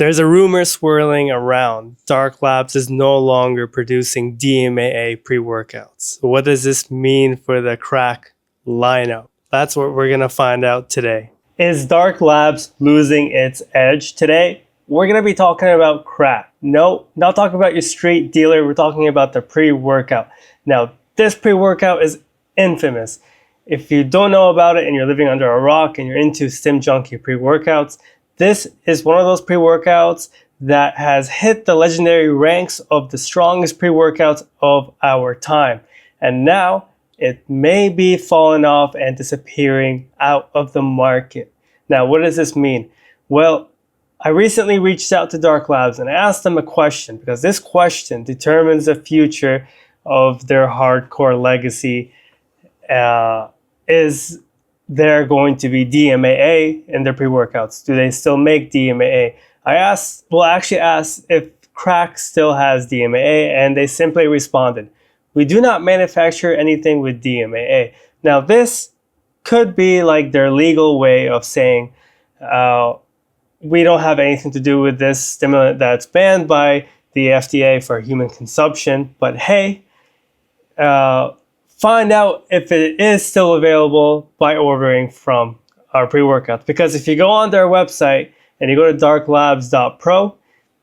There's a rumor swirling around. Dark Labs is no longer producing DMAA pre-workouts. What does this mean for the crack lineup? That's what we're going to find out today. Is Dark Labs losing its edge today? We're going to be talking about crack. No, not talking about your street dealer. We're talking about the pre-workout. Now, this pre-workout is infamous. If you don't know about it and you're living under a rock and you're into Stim Junkie pre-workouts, this is one of those pre-workouts that has hit the legendary ranks of the strongest pre-workouts of our time. And now it may be falling off and disappearing out of the market. Now, what does this mean? Well, I recently reached out to Dark Labs and I asked them a question, because this question determines the future of their hardcore legacy. Is there going to be DMAA in their pre-workouts? Do they still make DMAA? I actually asked if crack still has DMAA, and they simply responded, "We do not manufacture anything with DMAA." Now, this could be like their legal way of saying, we don't have anything to do with this stimulant that's banned by the FDA for human consumption, but hey, find out if it is still available by ordering from our pre-workouts. Because if you go on their website and you go to darklabs.pro,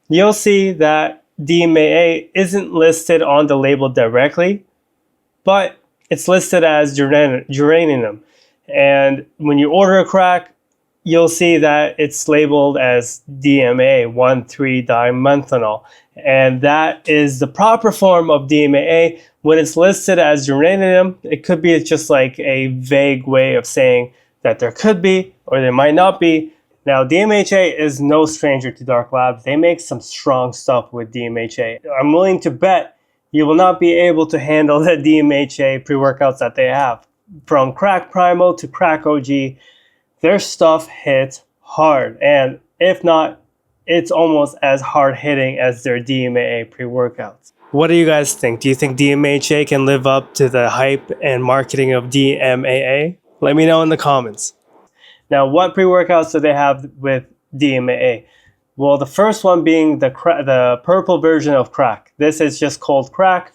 you'll see that DMAA isn't listed on the label directly, but it's listed as geranium. And when you order a crack, you'll see that it's labeled as DMAA, 1,3-dimethanol. And that is the proper form of DMAA. When it's listed as geranium, it could be just like a vague way of saying that there could be or there might not be. Now, DMHA is no stranger to Dark Labs. They make some strong stuff with DMHA. I'm willing to bet you will not be able to handle the DMHA pre-workouts that they have. From Crack Primal to Crack OG, their stuff hits hard. And if not, it's almost as hard hitting as their DMAA pre-workouts. What do you guys think? Do you think DMHA can live up to the hype and marketing of DMAA? Let me know in the comments. Now, what pre-workouts do they have with DMAA? Well, the first one being the purple version of crack. This is just called crack,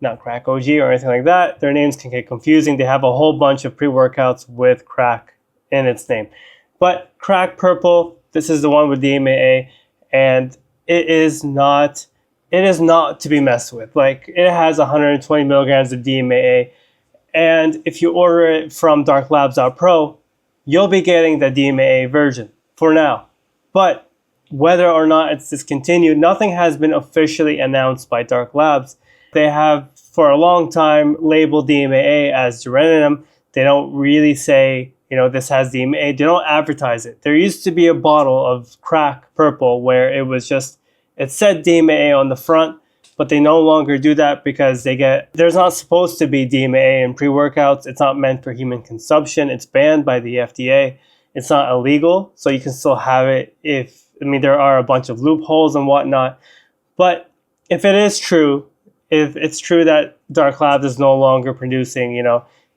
not crack OG or anything like that. Their names can get confusing. They have a whole bunch of pre-workouts with crack in its name. But crack purple, this is the one with DMAA, and it is not to be messed with. Like, it has 120 milligrams of DMAA, and if you order it from darklabs.pro, you'll be getting the DMAA version for now. But whether or not it's discontinued, nothing has been officially announced by Dark Labs. They have for a long time labeled DMAA as geranium. They don't really say, this has DMAA. They don't advertise it. There used to be a bottle of crack purple where it said DMAA on the front, but they no longer do that because there's not supposed to be DMAA in pre-workouts. It's not meant for human consumption. It's banned by the FDA. It's not illegal, so you can still have it there are a bunch of loopholes and whatnot. But if it is true, if it's true that Dark Labs is no longer producing,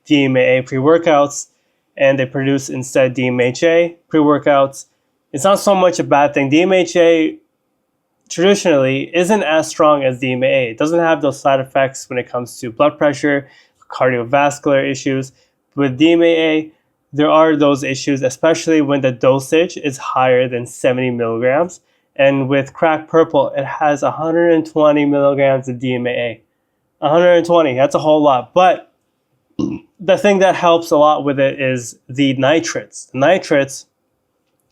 DMAA pre-workouts, and they produce instead DMHA pre-workouts, it's not so much a bad thing. DMHA traditionally isn't as strong as DMAA. It doesn't have those side effects when it comes to blood pressure, cardiovascular issues. With DMAA, there are those issues, especially when the dosage is higher than 70 milligrams. And with crack purple, it has 120 milligrams of DMAA. 120, that's a whole lot. But the thing that helps a lot with it is the nitrates. The nitrates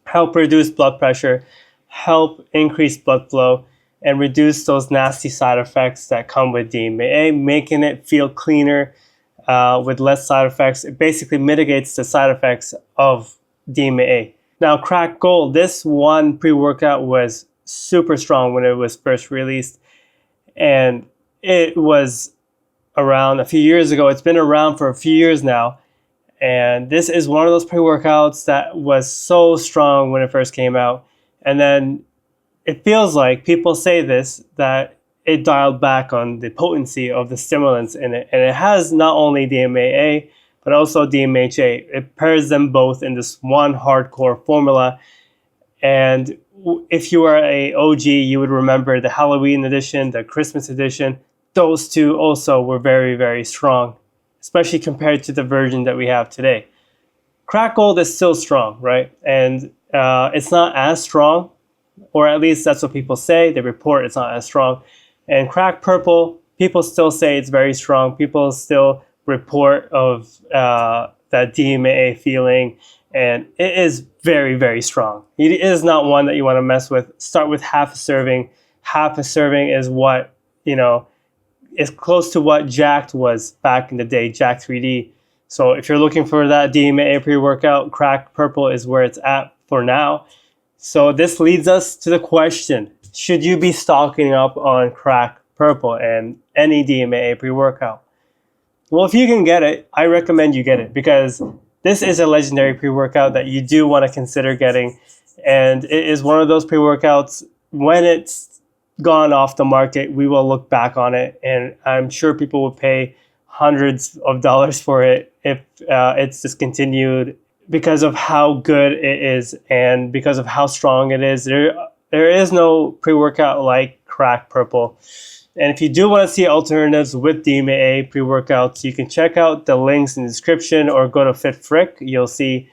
help reduce blood pressure, help increase blood flow, and reduce those nasty side effects that come with DMAA, making it feel cleaner with less side effects. It basically mitigates the side effects of DMAA. Now, Crack Gold, this one pre-workout was super strong when it was first released, and it was around a few years ago. It's been around for a few years now, and this is one of those pre-workouts that was so strong when it first came out, and then it feels like, people say this, that it dialed back on the potency of the stimulants in it, and it has not only DMAA but also DMHA. It pairs them both in this one hardcore formula, and if you are a OG, you would remember the Halloween edition, the Christmas edition. Those two also were very, very strong, especially compared to the version that we have today. Crack Gold is still strong, right? And it's not as strong, or at least that's what people say. They report it's not as strong. And Crack Purple, people still say it's very strong. People still report of that DMAA feeling, and it is very, very strong. It is not one that you want to mess with. Start with half a serving. Half a serving is what, is close to what Jacked was back in the day, Jacked 3D. So if you're looking for that DMAA pre-workout, Crack Purple is where it's at for now. So this leads us to the question, should you be stocking up on Crack Purple and any DMAA pre-workout? Well, if you can get it, I recommend you get it, because this is a legendary pre-workout that you do want to consider getting. And it is one of those pre-workouts, when it's gone off the market, we will look back on it, and I'm sure people will pay hundreds of dollars for it if it's discontinued, because of how good it is and because of how strong it is. There is no pre-workout like Crack Purple. And if you do want to see alternatives with DMAA pre-workouts, you can check out the links in the description or go to FitFrick. You'll see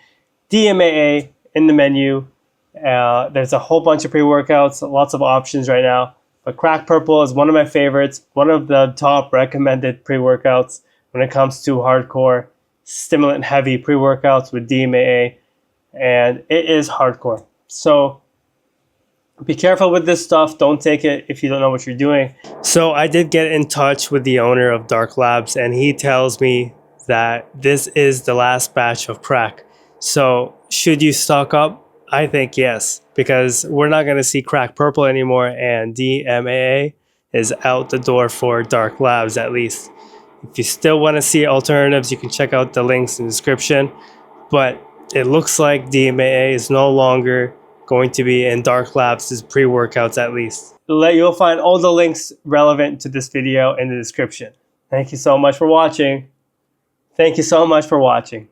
DMAA in the menu. There's a whole bunch of pre-workouts, lots of options right now. But Crack Purple is one of my favorites, one of the top recommended pre-workouts when it comes to hardcore, stimulant heavy pre-workouts with DMAA. And it is hardcore. So be careful with this stuff. Don't take it if you don't know what you're doing. So I did get in touch with the owner of Dark Labs, and he tells me that this is the last batch of Crack. So should you stock up? I think yes, because we're not going to see Crack Purple anymore, and DMAA is out the door for Dark Labs at least. If you still want to see alternatives, you can check out the links in the description. But it looks like DMAA is no longer going to be in Dark Labs' pre-workouts at least. You'll find all the links relevant to this video in the description. Thank you so much for watching. Thank you so much for watching.